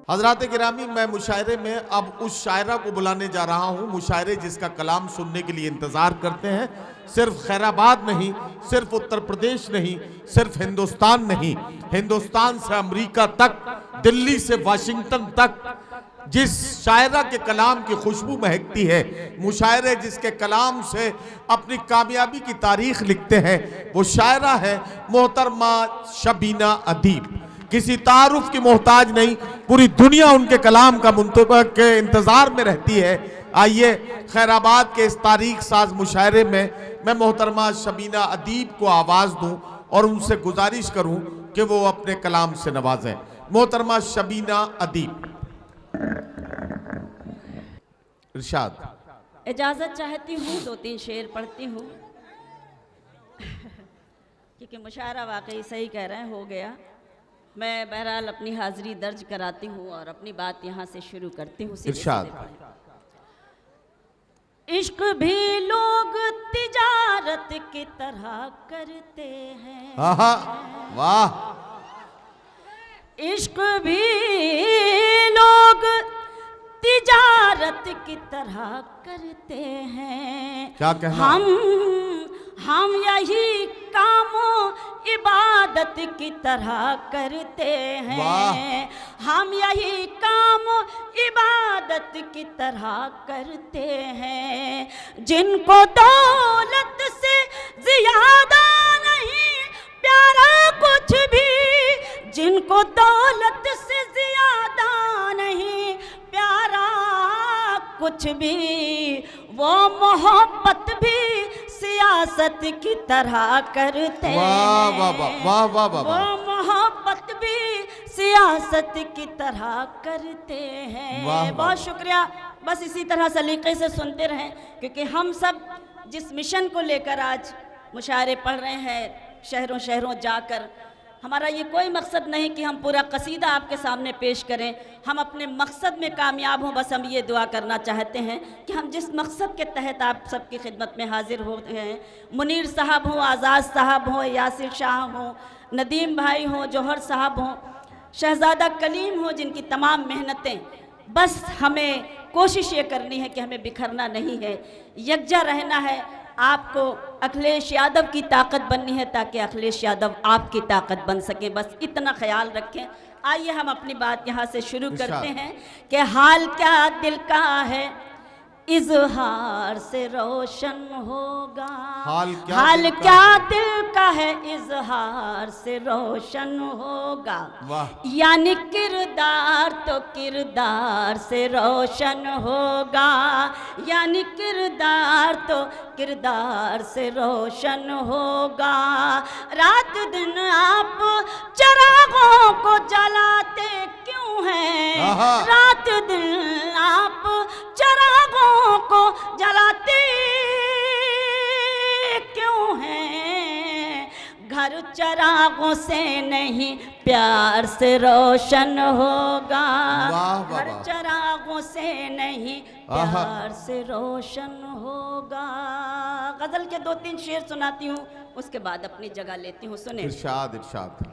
हजरात गिरामी, मैं मुशायरे में अब उस शायरा को बुलाने जा रहा हूँ, मुशायरे जिसका कलाम सुनने के लिए इंतज़ार करते हैं। सिर्फ खैराबाद नहीं, सिर्फ उत्तर प्रदेश नहीं, सिर्फ हिंदुस्तान नहीं, हिंदुस्तान से अमेरिका तक, दिल्ली से वाशिंगटन तक जिस शायरा के कलाम की खुशबू महकती है, मुशायरे जिसके कलाम से अपनी कामयाबी की तारीख लिखते हैं, वो शायरा है मोहतरमा शबीना अदीब। किसी तारुफ की मोहताज नहीं, पूरी दुनिया उनके कलाम का मुंतज़र के इंतजार में रहती है। आइए खैराबाद के इस तारीख साज मुशायरे में मैं मोहतरमा शबीना अदीब को आवाज़ दूं और उनसे गुजारिश करूं कि वो अपने कलाम से नवाजें। मोहतरमा शबीना अदीब, इरशाद। इजाज़त चाहती हूँ, 2-3 शेर पढ़ती हूँ क्योंकि मुशायरा वाकई सही कह रहे हैं, हो गया। मैं बहरहाल अपनी हाजिरी दर्ज कराती हूँ और अपनी बात यहाँ से शुरू करती हूँ। इरशाद। इश्क भी लोग तिजारत की तरह करते हैं। वाह। इश्क भी लोग तिजारत की तरह करते हैं। क्या कहना? हम यही कामों इबादत की तरह करते हैं। हम यही काम इबादत की तरह करते हैं। जिनको दौलत से ज्यादा नहीं प्यारा कुछ भी, जिनको दौलत से ज्यादा नहीं प्यारा कुछ भी, वो मोहब्बत भी सियासत की तरह करते हैं। वाह वाह वाह वाह वाह। वो मोहब्बत भी सियासत की तरह करते हैं। बहुत शुक्रिया। बस इसी तरह सलीके से सुनते रहें, क्योंकि हम सब जिस मिशन को लेकर आज मुशायरे पढ़ रहे हैं शहरों शहरों जाकर, हमारा ये कोई मकसद नहीं कि हम पूरा कसीदा आपके सामने पेश करें। हम अपने मकसद में कामयाब हों, बस हम ये दुआ करना चाहते हैं कि हम जिस मकसद के तहत आप सबकी खिदमत में हाजिर हो हैं, मुनीर साहब हों, आज़ाद साहब हों, यासिर शाह हों, नदीम भाई हों, जौहर साहब हों, शहजादा कलीम हो, जिनकी तमाम मेहनतें, बस हमें कोशिश ये करनी है कि हमें बिखरना नहीं है, यकजा रहना है। आपको अखिलेश यादव की ताकत बननी है ताकि अखिलेश यादव आपकी ताकत बन सके, बस इतना ख्याल रखें। आइए हम अपनी बात यहाँ से शुरू करते हैं कि हाल क्या दिल का है इजहार से रोशन होगा। हाल क्या दिल का है इजहार से रोशन होगा। यानी किरदार तो किरदार से रोशन होगा, यानी किरदार तो किरदार से रोशन होगा। रात दिन आप चिरागों को जलाते क्यों हैं? रात दिन आप चिरागों को जलाते क्यों हैं? घर चिरागों से नहीं प्यार से रोशन होगा। घर चिरागों से नहीं प्यार से रोशन होगा। गजल के 2-3 शेर सुनाती हूँ, उसके बाद अपनी जगह लेती हूँ। सुने। इरशाद इरशाद।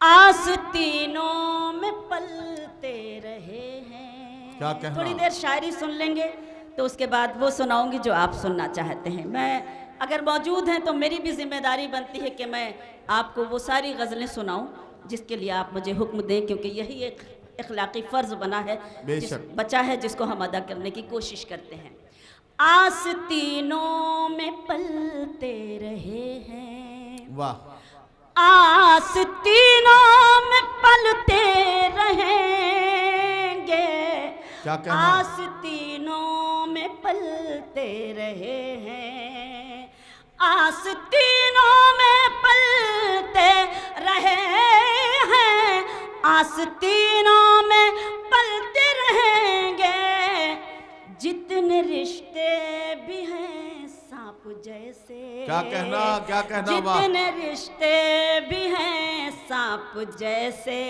आस्तीनों में पलते रहे हैं। क्या कहना? थोड़ी देर शायरी सुन लेंगे तो उसके बाद वो सुनाऊंगी जो आप सुनना चाहते हैं। मैं अगर मौजूद हैं तो मेरी भी जिम्मेदारी बनती है कि मैं आपको वो सारी गज़लें सुनाऊं जिसके लिए आप मुझे हुक्म दें, क्योंकि यही एक इखलाकी फ़र्ज़ बना है, बचा है, जिसको हम अदा करने की कोशिश करते हैं। आस्तीनों में पलते रहे हैं। वाह। आस्तीनों में पलते रहेंगे। क्या कहना? आस्तीनों में पलते रहे हैं। आस्तीनों में पलते रहे हैं। आस्तीनों में पलते रहेंगे। जितने रिश्ते भी हैं सांप जैसे। क्या कहना? क्या कहना? जितने रिश्ते भी हैं सांप जैसे,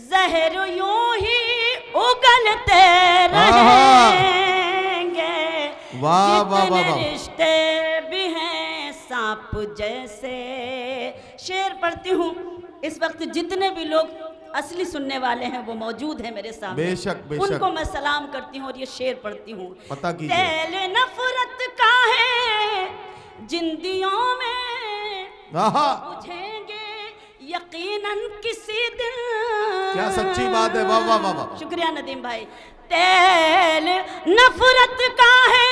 जहर यूं ही उगलते रहेंगे। वाह वाह वाह। जितने रिश्ते भी हैं सांप जैसे। शेर पढ़ती हूँ। इस वक्त जितने भी लोग असली सुनने वाले हैं वो मौजूद हैं मेरे सामने। बेशक बेशक। उनको मैं सलाम करती हूँ और ये शेर पढ़ती हूँ। पता कीजिए। तेल नफरत का है जिंदियों में आहा, बुझेंगे यकीनन किसी दिन। क्या सच्ची बात है, वाह वाह वाह वाह। शुक्रिया नदीम भाई। तेल नफरत का है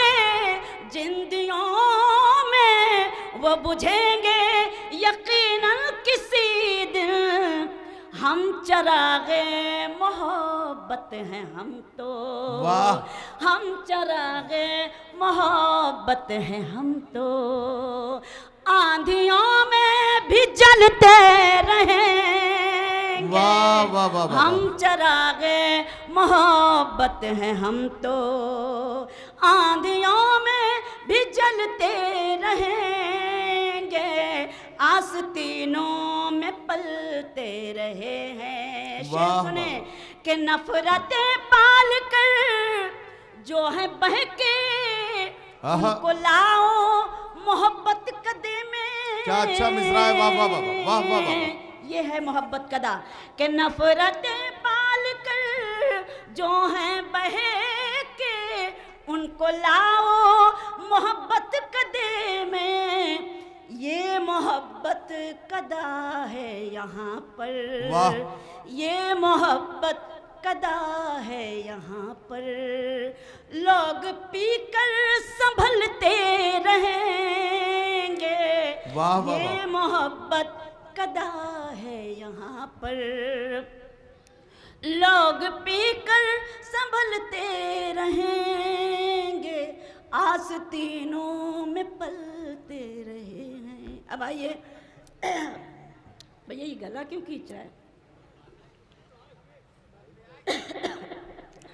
जिंदियों में वो बुझेंगे यकीनन किसी दिन। हम चरागे मोहब्बत हैं हम तो, वाह। हम चरागे मोहब्बत हैं हम तो, आंधियों में भी जलते रहेंगे। वाह वाह वाह वाह। हम चरागे मोहब्बत हैं हम तो, आंधियों में भी जलते रहेंगे। आस्तीनों में पलते रहे हैं। शेर सुने कि नफरतें पाल कर जो है बहके उनको लाओ मोहब्बत कदे में। क्या अच्छा मिसरा है, वाह वाह वाह वाह वाह वाह। ये है मोहब्बत कदा कि नफरतें पाल कर जो है बहके उनको लाओ मोहब्बत कदे में। ये मोहब्बत कदा है यहाँ पर, वाह। ये मोहब्बत कदा है यहाँ पर। लोग पीकर संभलते रहेंगे। वाह वाह ये वाह। मोहब्बत कदा है यहाँ पर। लोग पीकर संभलते रहेंगे, आस्तीनों में पलते रहे हैं। अब आइए भैया ये गला क्यों खींच रहा है?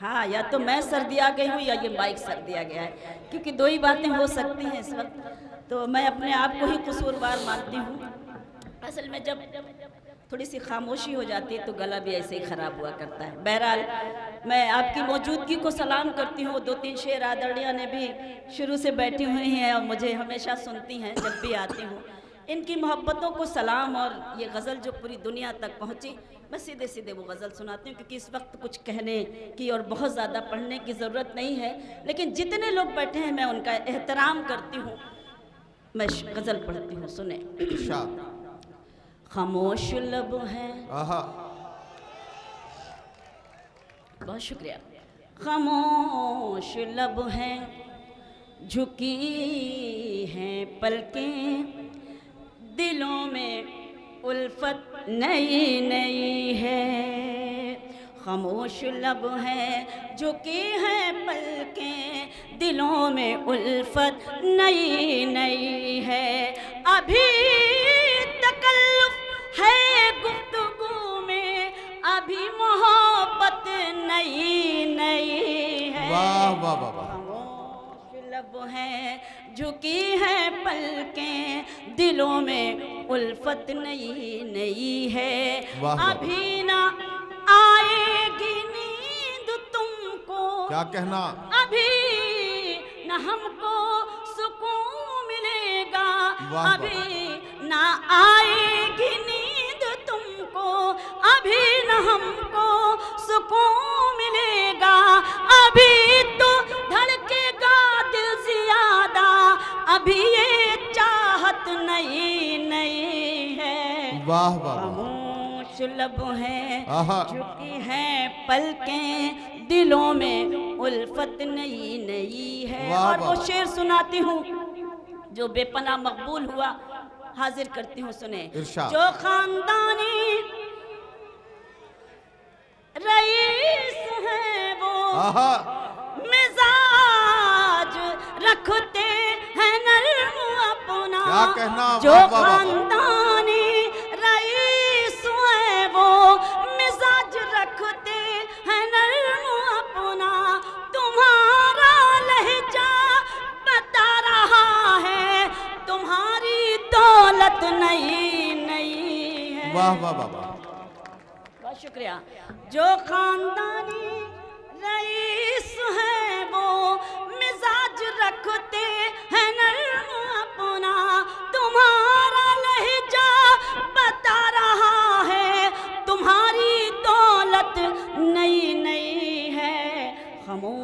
हाँ, या तो मैं सर्दी आ गई हूँ या ये माइक सर्दी आ गया है, क्योंकि दो ही बातें हो सकती हैं इस वक्त। तो मैं अपने आप को ही कसूरवार मानती हूँ। असल में जब थोड़ी सी खामोशी हो जाती है तो गला भी ऐसे ही ख़राब हुआ करता है। बहरहाल मैं आपकी मौजूदगी को सलाम करती हूँ। 2-3 शेर आदरणीय ने भी शुरू से बैठी हुई हैं और मुझे हमेशा सुनती हैं जब भी आती हूँ। इनकी मोहब्बतों को सलाम। और ये गज़ल जो पूरी दुनिया तक पहुँची, मैं सीधे सीधे वो गज़ल सुनाती हूँ, क्योंकि इस वक्त कुछ कहने की और बहुत ज़्यादा पढ़ने की ज़रूरत नहीं है। लेकिन जितने लोग बैठे हैं मैं उनका एहतराम करती हूँ। मैं गज़ल पढ़ती हूँ, सुने। खामोश लब है, बहुत शुक्रिया। खामोश लब है, झुकी हैं पलकें, दिलों में उल्फत नई नई है। खामोश लब है, झुकी हैं पलकें, दिलों में उल्फत नई नई है। अभी तकल्लुफ है गुफ्तगू में, अभी मोहब्बत नई नई है। वाह वाह वाह वाह। खामोश लब है, झुकी है पलकें, दिलों में उल्फत नई नई है। अभी ना आएगी नींद तुमको, क्या कहना, अभी न हमको सुकून मिलेगा। अभी ना आएगी नींद तुमको, अभी न हमको सुकून मिलेगा। अभी तो धड़केगा दिल ज्यादा, अभी ये चाहत नई नई है। वाह वाह। खामोश लब है, झुकी हैं पलकें, दिलों में उल्फत नई नई है। और वो शेर सुनाती हूँ जो बेपनाह मकबूल हुआ, हाजिर करती हूँ, सुने। जो खानदानी रईस है वो मिजाज रखते हैं नर्म अपना। क्या कहना, जो खानदानी रईस है वो मिजाज रखते हैं नर्म अपना। तुम्हारा लहजा बता रहा है, तुम्हारी दौलत नई नई है। वाह वाह वाह वाह, बहुत शुक्रिया। जो खानदानी रईस है वो मिजाज रखते हैं नर्म अपना। तुम्हारा लहजा बता रहा है, तुम्हारी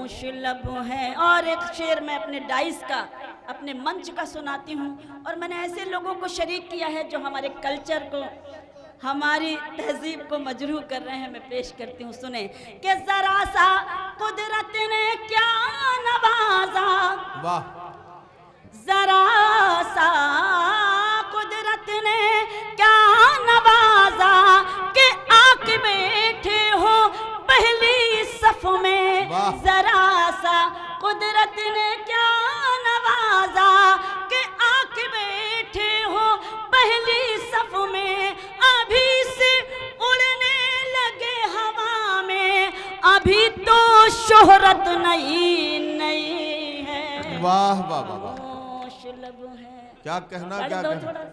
खामोश लब है। और एक शेर मैं अपने डाइस का, अपने मंच का सुनाती हूँ, और मैंने ऐसे लोगों को शरीक किया है जो हमारे कल्चर को, हमारी तहजीब को मजरूह कर रहे हैं। मैं पेश करती हूँ, सुने कि जरा सा कुदरत ने क्या नवाजा, वाह, जरा सा कुदरत ने क्या नवाजा कि आके बैठे हो पहली सफ में। जरा सा कुदरत ने क्या नवाजा कि आके बैठे हो पहली सफ में। अभी से उड़ने लगे हवा में, अभी तो शोहरत नई नई है। वाह वाह वाह वाह, लब है। क्या कहना, क्या कहना।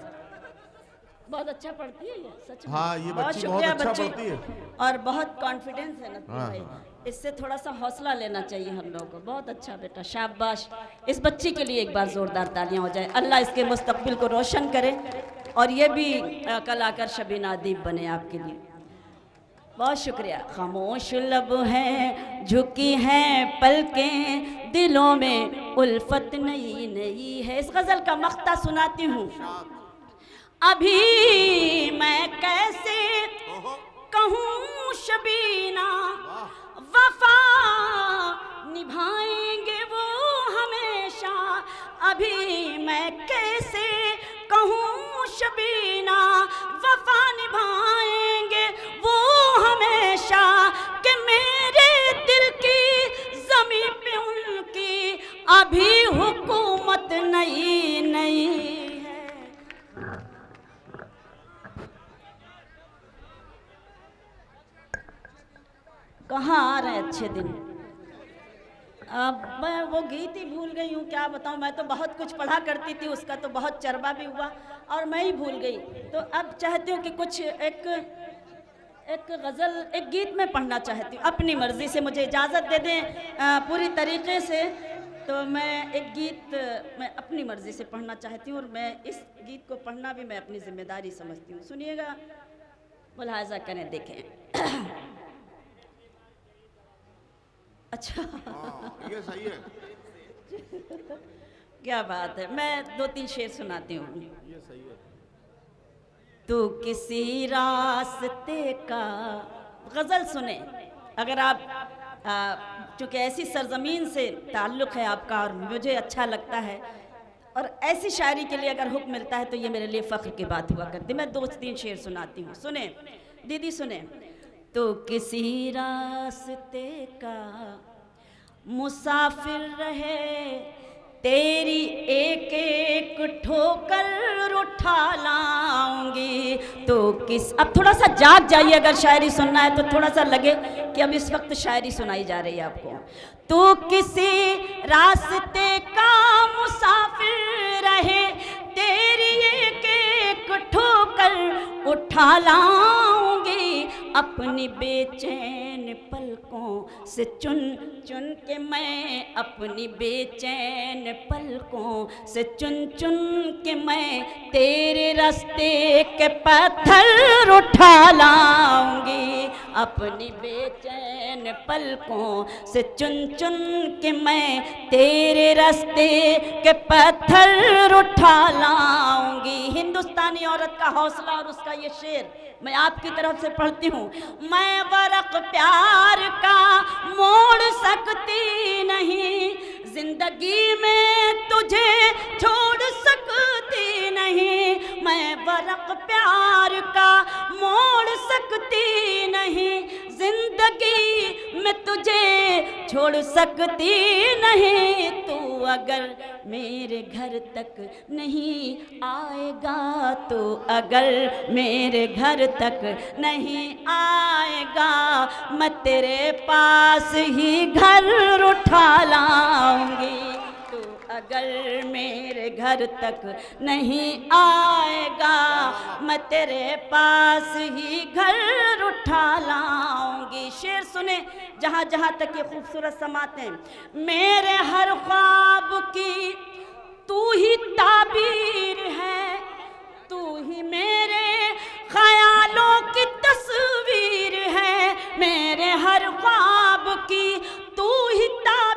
बहुत अच्छा पढ़ती है ये, सच में। हाँ, ये बच्ची बहुत अच्छा पढ़ती है और बहुत कॉन्फिडेंस है ना हाँ, भाई। हाँ। इससे थोड़ा सा हौसला लेना चाहिए हम लोगों को। बहुत अच्छा बेटा, शाबाश। इस बच्ची के लिए एक बार जोरदार तालियां हो जाए। अल्लाह इसके मुस्तकबिल को रोशन करे और ये भी कलाकार शबीना अदीब बने आपके लिए। बहुत शुक्रिया। खामोश लब है, झुकी हैं पलकें, दिलों में उल्फत नई नई है। इस गजल का मख्ता सुनाती हूँ। अभी मैं कैसे कहूँ शबीना, वफा निभाएंगे वो हमेशा। अभी मैं कैसे कहूँ शबीना, वफा निभाएंगे वो हमेशा। कि मेरे दिल की ज़मीं पे उनकी अभी हुकूमत नई नई है। कहाँ आ रहे हैं अच्छे दिन। अब मैं वो गीत ही भूल गई हूँ, क्या बताऊँ। मैं तो बहुत कुछ पढ़ा करती थी, उसका तो बहुत चर्बा भी हुआ और मैं ही भूल गई। तो अब चाहती हूँ कि कुछ एक गज़ल, एक गीत में पढ़ना चाहती हूँ अपनी मर्ज़ी से। मुझे इजाज़त दे दें पूरी तरीक़े से, तो मैं एक गीत मैं अपनी मर्ज़ी से पढ़ना चाहती हूँ। और मैं इस गीत को पढ़ना भी मैं अपनी ज़िम्मेदारी समझती हूँ। सुनिएगा, मुलाहाज़ा करें, देखें। अच्छा, ये सही है। क्या बात है। मैं 2-3 शेर सुनाती हूँ। ये सही है। तू किसी रास्ते का, गज़ल सुने। अगर आप चूँकि ऐसी सरजमीन से ताल्लुक़ है आपका और मुझे अच्छा लगता है, और ऐसी शायरी के लिए अगर हुक्म मिलता है तो ये मेरे लिए फ़ख्र की बात हुआ करती। मैं 2-3 शेर सुनाती हूँ, सुने दीदी, सुने। तो किसी रास्ते का मुसाफिर रहे, तेरी एक एक ठोकर उठा लाऊंगी। तो किस, अब थोड़ा सा जाग जाइए, अगर शायरी सुनना है तो थोड़ा सा लगे कि अब इस वक्त शायरी सुनाई जा रही है आपको। तो किसी रास्ते का मुसाफिर रहे, तेरी एक एक ठोकर उठा लाऊंगी। अपनी बेचैन पलकों से चुन चुन के मैं, अपनी बेचैन पलकों से चुन चुन के मैं तेरे रास्ते के पत्थर उठा लाऊंगी। अपनी बेचैन पलकों से चुन चुन के मैं तेरे रास्ते के पत्थर उठा लाऊंगी। हिंदुस्तानी औरत का हौसला और उसका ये शेर मैं आपकी तरफ से पढ़ती हूँ। मैं वरक़ प्यार का मोड़ सकती नहीं, जिंदगी में तुझे छोड़ सकती नहीं। मैं वरक़ प्यार का मोड़ सकती नहीं, जिंदगी में तुझे छोड़ सकती नहीं। तू अगर मेरे घर तक नहीं आएगा, तो अगर मेरे घर तक नहीं आएगा, मैं तेरे पास ही घर उठा लाऊंगी। तू अगर मेरे घर तक नहीं आएगा, मैं तेरे पास ही घर उठा लाऊंगी। शेर सुने जहाँ जहाँ तक ये खूबसूरत समाते हैं। मेरे हर ख्वाब की तू ही ताबीर है, तू ही मेरे ख्यालों की तस्वीर है। मेरे हर ख्वाब की तू ही ताबीर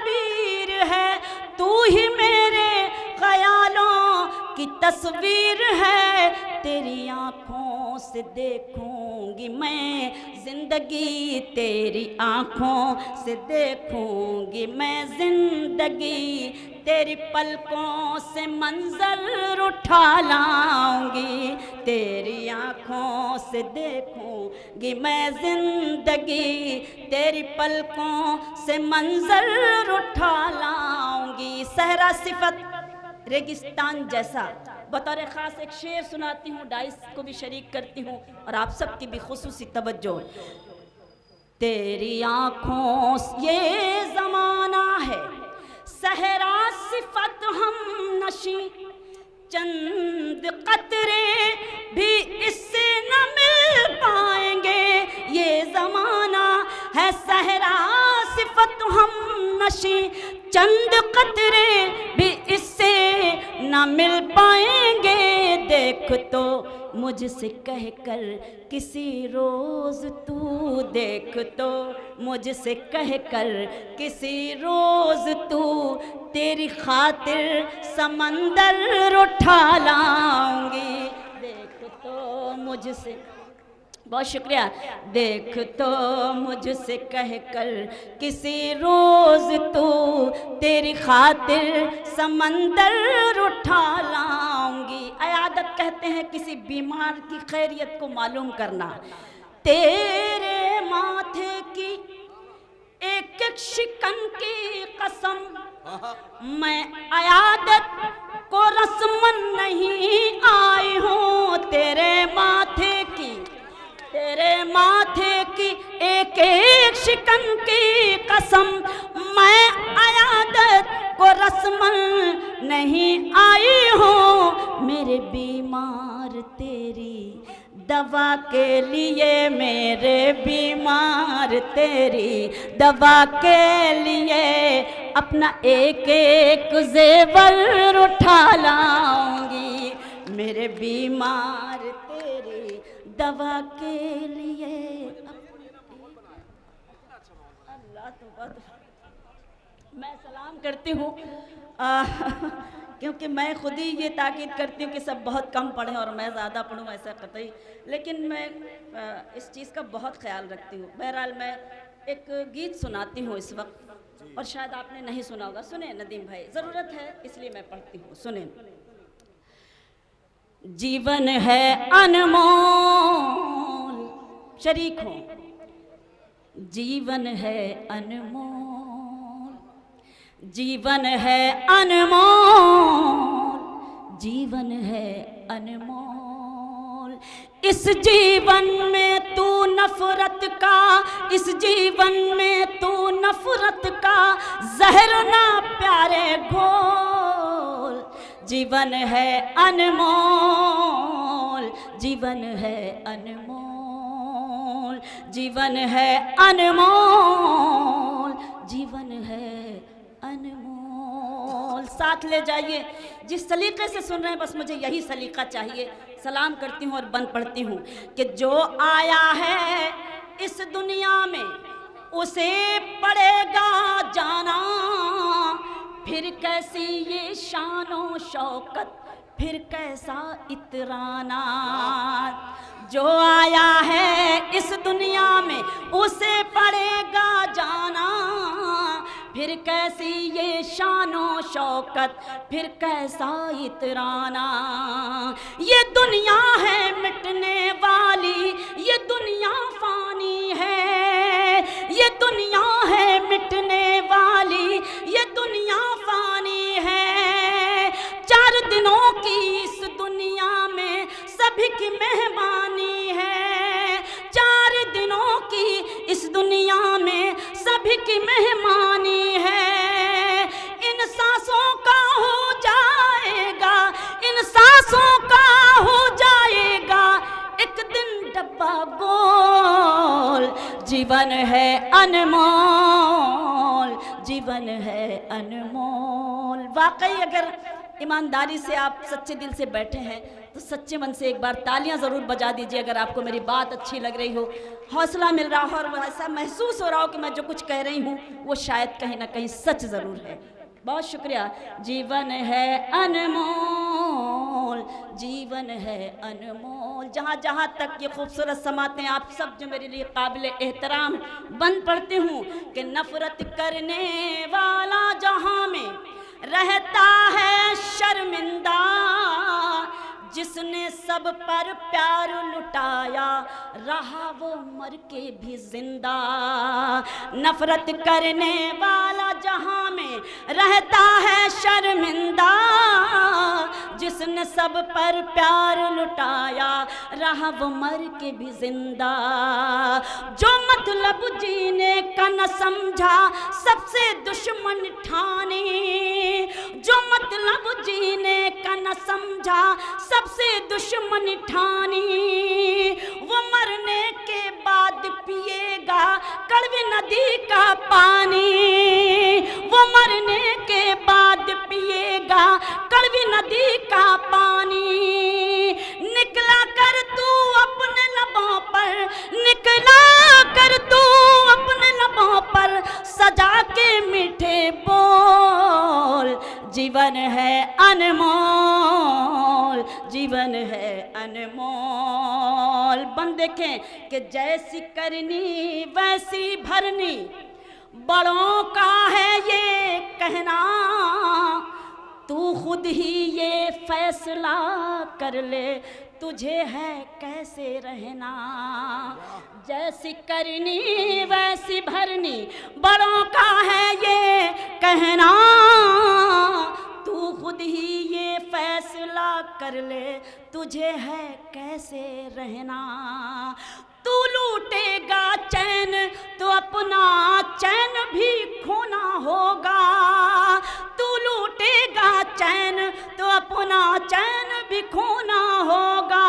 तस्वीर है, तेरी आंखों से देखूंगी मैं जिंदगी, तेरी आंखों से देखूंगी मैं जिंदगी, तेरी पलकों से मंजर उठा लाऊंगी, तेरी आंखों से देखूंगी मैं जिंदगी, तेरी पलकों से मंजर उठा लाऊंगी। सहरा सिफत रेगिस्तान जैसा, बतौर ख़ास एक शेर सुनाती हूँ, डाइस को भी शरीक करती हूँ और आप सबकी भी खुसूसी तवज्जो। तेरी आँखों ये ज़माना है सहरा सिफत हम नशी, चंद कतरे भी इससे न मिल पाएंगे, ये ज़माना है सहरा सिफत हम नशी, चंद कतरे भी इससे न मिल पाएंगे। देख तो मुझसे कह कर किसी रोज़ तू, देख तो मुझसे कह कर किसी रोज़ तू, तेरी खातिर समंदर उठा लाऊंगी। देख तो मुझसे, बहुत शुक्रिया, देख तो मुझसे कह कर किसी रोज़ तू, तेरी खातिर समंदर उठा लाऊंगी। अयादत कहते हैं किसी बीमार की खैरियत को मालूम करना। तेरे माथे की एक एक शिकन की कसम, मैं अयादत को रस्मन नहीं आई हूँ, तेरे माथे की, तेरे माथे की एक एक शिकन की कसम, मैं अयादत को रस्मन नहीं आई हूँ। मेरे बीमार तेरी दवा के लिए, मेरे बीमार तेरी दवा के लिए, अपना एक एक जेवर उठा लाऊंगी। मेरे बीमार तेरी दवा के लिए, अल्लाह तो मैं सलाम करती हूँ क्योंकि मैं खुद ही ये ताकीद करती हूँ कि सब बहुत कम पढ़ें और मैं ज़्यादा पढ़ूँ, ऐसा कतई, लेकिन मैं इस चीज़ का बहुत ख्याल रखती हूँ। बहरहाल मैं एक गीत सुनाती हूँ इस वक्त, और शायद आपने नहीं सुना होगा। सुने नदीम भाई, ज़रूरत है इसलिए मैं पढ़ती हूँ, सुने। जीवन है अनमोल, शरीक हो, जीवन है अनमोल, जीवन है अनमोल, जीवन है अनमोल। इस जीवन में तू नफरत का, इस जीवन में तू नफरत का जहर ना प्यारे घोल। जीवन है अनमोल, जीवन है अनमोल, जीवन है अनमोल, जीवन है अनमोल। साथ ले जाइए, जिस सलीके से सुन रहे हैं बस मुझे यही सलीका चाहिए। सलाम करती हूँ और बंद पढ़ती हूँ कि जो आया है इस दुनिया में उसे पड़ेगा जाना, फिर कैसी ये शानो शौकत, फिर कैसा इतराना। जो आया है इस दुनिया में उसे पड़ेगा जाना, फिर कैसी ये शानो शौकत, फिर कैसा इतराना। ये दुनिया है मिटने वाली, ये दुनिया फानी है, ये दुनिया है मिटने वाली, ये दुनिया फानी है। 4 दिनों की इस दुनिया में सभी की मेहमानी है, 4 दिनों की इस दुनिया में सभी की मेहमानी है। इन सांसों का हो जाएगा, इन सांसों का हो जाएगा एक दिन डब्बा गोल। जीवन है अनमोल, जीवन है अनमोल। वाकई अगर ईमानदारी से आप सच्चे दिल से बैठे हैं तो सच्चे मन से एक बार तालियां ज़रूर बजा दीजिए अगर आपको मेरी बात अच्छी लग रही हो, हौसला मिल रहा हो और ऐसा महसूस हो रहा हो कि मैं जो कुछ कह रही हूँ वो शायद कहीं ना कहीं सच ज़रूर है। बहुत शुक्रिया। जीवन है अनमोल, जीवन है अनमोल। जहाँ जहाँ तक ये खूबसूरत समातें आप सब जो मेरे लिए काबिल एहतराम बन पढ़ती हूँ कि नफरत करने वाला जहाँ में रहता है शर्मिंदा, जिसने सब पर प्यार लुटाया रहा वो मर के भी जिंदा। नफरत करने वाला जहां में रहता है शर्मिंदा, जिसने सब पर प्यार लुटाया रहा वो मर के भी जिंदा। जो मतलब जीने का न समझा सबसे दुश्मन ठाने, जो मतलब जीने का न समझा सबसे दुश्मन ठानी, वो मरने के बाद पिएगा कड़वी नदी का पानी। वो मरने के बाद पिएगा कड़वी नदी का पानी। निकला कर तू अपने लबों पर, निकला कर तू अपने लबों पर सजा के मीठे बोल। जीवन है अनमोल, जीवन है अनमोल। बन देखें कि जैसी करनी वैसी भरनी, बड़ों का है ये कहना। तू खुद ही ये फैसला कर ले तुझे है कैसे रहना। जैसी करनी वैसी भरनी, बड़ों का है ये कहना। तू खुद ही ये फैसला कर ले तुझे है कैसे रहना। तू लूटेगा चैन तो अपना चैन भी खोना होगा। तू लूटेगा चैन तो अपना चैन भी खोना होगा।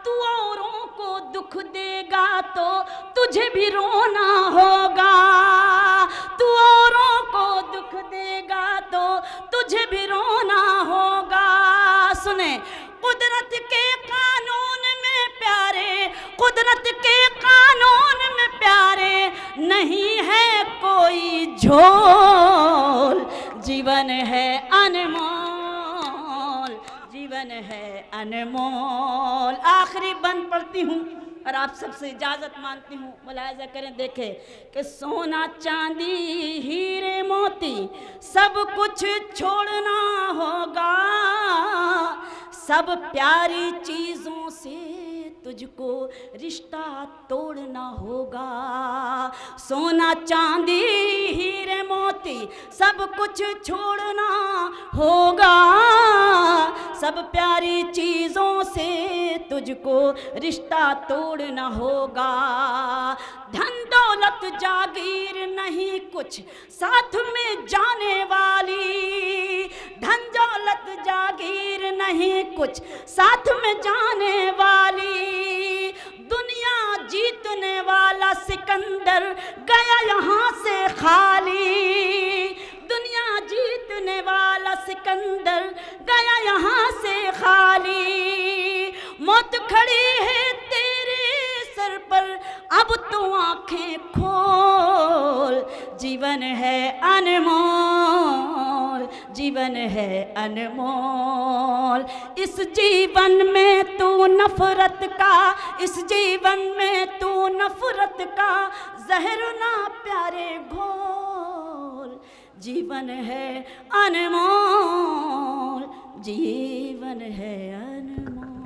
तू औरों को दुख देगा तो तुझे भी रोना होगा। तू औरों को दुख देगा तो तुझे भी रोना होगा। सुने, कुदरत के कानून में प्यारे, कुदरत के कानून में प्यारे नहीं है कोई झोल। जीवन है अनमोल, जीवन है अनमोल। आखिरी बंद पढ़ती हूँ और आप सबसे इजाज़त मांगती हूँ। मुलाहिज़ा करें, देखें कि सोना चांदी हीरे मोती सब कुछ छोड़ना होगा। सब प्यारी चीज़ों से तुझको रिश्ता तोड़ना होगा। सोना चांदी हीरे मोती सब कुछ छोड़ना होगा। सब प्यारी चीज़ों से तुझको रिश्ता तोड़ना होगा। धन दौलत जागीर नहीं कुछ साथ में जाने वाली। धन दौलत जागीर नहीं कुछ साथ में जाने वाली। दुनिया जीतने वाला सिकंदर गया यहाँ से खाली। दुनिया जीतने वाला सिकंदर गया यहाँ से खाली। मौत खड़ी है तेरे सर पर अब तो आंखें खोल। जीवन है अनमोल, जीवन है अनमोल। इस जीवन में तू नफरत का, इस जीवन में तू नफरत का जहर ना प्यारे घोल। जीवन है अनमोल, जीवन है अनमोल।